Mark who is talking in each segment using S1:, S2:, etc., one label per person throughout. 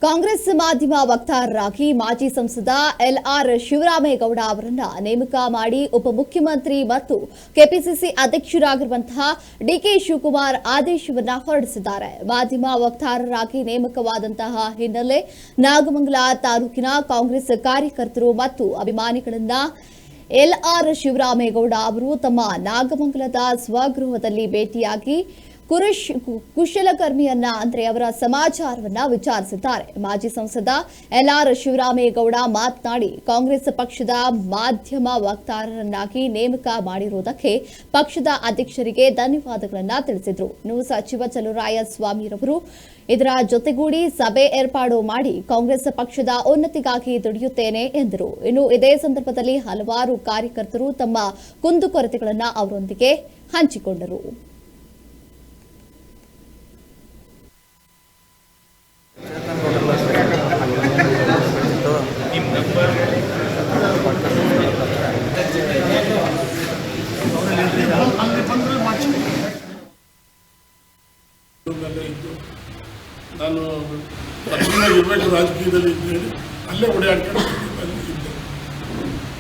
S1: ಕಾಂಗ್ರೆಸ್ ಮಾಧ್ಯಮ ವಕ್ತಾರರಾಗಿ ಮಾಜಿ ಸಂಸದ ಎಲ್ಆರ್ ಶಿವರಾಮೇಗೌಡ ಅವರನ್ನ ನೇಮಕ ಮಾಡಿ ಉಪಮುಖ್ಯಮಂತ್ರಿ ಮತ್ತು ಕೆಪಿಸಿಸಿ ಅಧ್ಯಕ್ಷರಾಗಿರುವಂತಹ ಡಿಕೆ ಶಿವಕುಮಾರ್ ಆದೇಶವನ್ನ ಹೊರಡಿಸಿದ್ದಾರೆ. ಮಾಧ್ಯಮ ವಕ್ತಾರರಾಗಿ ನೇಮಕವಾದಂತಹ ಹಿನ್ನೆಲೆ ನಾಗಮಂಗಲ ತಾಲೂಕಿನ ಕಾಂಗ್ರೆಸ್ ಕಾರ್ಯಕರ್ತರು ಮತ್ತು ಅಭಿಮಾನಿಗಳನ್ನ ಎಲ್ಆರ್ ಶಿವರಾಮೇಗೌಡ ಅವರು ತಮ್ಮ ನಾಗಮಂಗಲದ ಸ್ವಗೃಹದಲ್ಲಿ ಭೇಟಿಯಾಗಿ ಕುಶಲಕರ್ಮಿಯನ್ನ ಅಂದ್ರೆ ಅವರ ಸಮಾಚಾರವನ್ನ ವಿಚಾರಿಸಿದ್ದಾರೆ. ಮಾಜಿ ಸಂಸದ ಎಲ್ಆರ್ ಶಿವರಾಮೇಗೌಡ ಮಾತನಾಡಿ, ಕಾಂಗ್ರೆಸ್ ಪಕ್ಷದ ಮಾಧ್ಯಮ ವಕ್ತಾರರನ್ನಾಗಿ ನೇಮಕ ಮಾಡಿರುವುದಕ್ಕೆ ಪಕ್ಷದ ಅಧ್ಯಕ್ಷರಿಗೆ ಧನ್ಯವಾದಗಳನ್ನ ತಿಳಿಸಿದರು. ಇನ್ನು ಸಚಿವ ಚಲುವರಾಯಸ್ವಾಮಿರವರು ಇದರ ಜೊತೆಗೂಡಿ ಸಭೆ ಏರ್ಪಾಡು ಮಾಡಿ ಕಾಂಗ್ರೆಸ್ ಪಕ್ಷದ ಉನ್ನತಿಗಾಗಿ ದುಡಿಯುತ್ತೇನೆ ಎಂದರು. ಇನ್ನು ಇದೇ ಸಂದರ್ಭದಲ್ಲಿ ಹಲವಾರು ಕಾರ್ಯಕರ್ತರು ತಮ್ಮ ಕುಂದುಕೊರತೆಗಳನ್ನ ಅವರೊಂದಿಗೆ ಹಂಚಿಕೊಂಡರು.
S2: ನಾನು ಇರಬೇಕು ರಾಜಕೀಯದಲ್ಲಿ ಇದ್ದೇನೆ, ಅಲ್ಲೇ ಓಡಾಡ್ಕೊಂಡು ಇದ್ದೆ.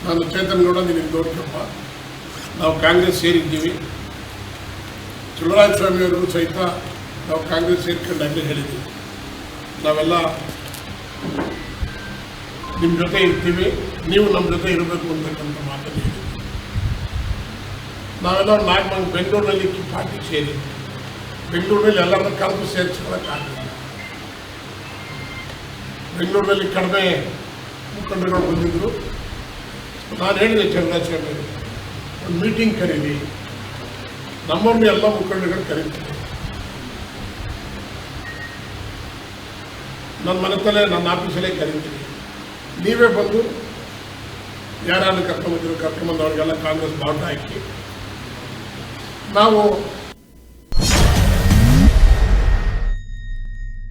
S2: ನಾನು ಚೇತನ್ ಗೌಡ, ನಿನಗೆ ನೋಡ್ಕಪ್ಪ, ನಾವು ಕಾಂಗ್ರೆಸ್ ಸೇರಿದ್ದೀವಿ. ಚಲುವರಾಯಸ್ವಾಮಿ ಅವರಿಗೂ ಸಹಿತ ನಾವು ಕಾಂಗ್ರೆಸ್ ಸೇರ್ಕೊಂಡಾಗಲೇ ಹೇಳಿದ್ದೀವಿ, ನಾವೆಲ್ಲ ನಿಮ್ಮ ಜೊತೆ ಇರ್ತೀವಿ, ನೀವು ನಮ್ಮ ಜೊತೆ ಇರಬೇಕು ಅಂತಕ್ಕಂಥ ಮಾತನ್ನು ಹೇಳಿದ್ವಿ. ನಾವೆಲ್ಲ ಬೆಂಗಳೂರಿನಲ್ಲಿ ಪಾರ್ಟಿ ಸೇರಿ ಬೆಂಗಳೂರಿನಲ್ಲಿ ಎಲ್ಲರನ್ನ ಕರೆದು ಸೇರಿಸ್ಕೊಳ್ಳೋಕ್ಕಾಗಲಿಲ್ಲ. ಬೆಂಗಳೂರಿನಲ್ಲಿ ಕಡಿಮೆ ಮುಖಂಡರುಗಳು ಬಂದಿದ್ದರು. ನಾನು ಹೇಳಿದೆ ಚಂದ್ರಾಸ್ವಾಮಿ ಒಂದು ಮೀಟಿಂಗ್ ಕರೀಲಿ, ನಮ್ಮನ್ನು ಎಲ್ಲ ಮುಖಂಡರುಗಳು ಕರೀತೀನಿ, ನನ್ನ ಮನೆತಲ್ಲೇ ನನ್ನ ಆಫೀಸಲ್ಲೇ ಕರೀತೀನಿ, ನೀವೇ ಬಂದು ಯಾರನ್ನು ಕರ್ಕೊಂಬಂದಿದ್ರು ಕರ್ಕೊಂಬಂದವ್ರಿಗೆಲ್ಲ ಕಾಂಗ್ರೆಸ್ ಬಾವುಟ ಹಾಕಿ ನಾವು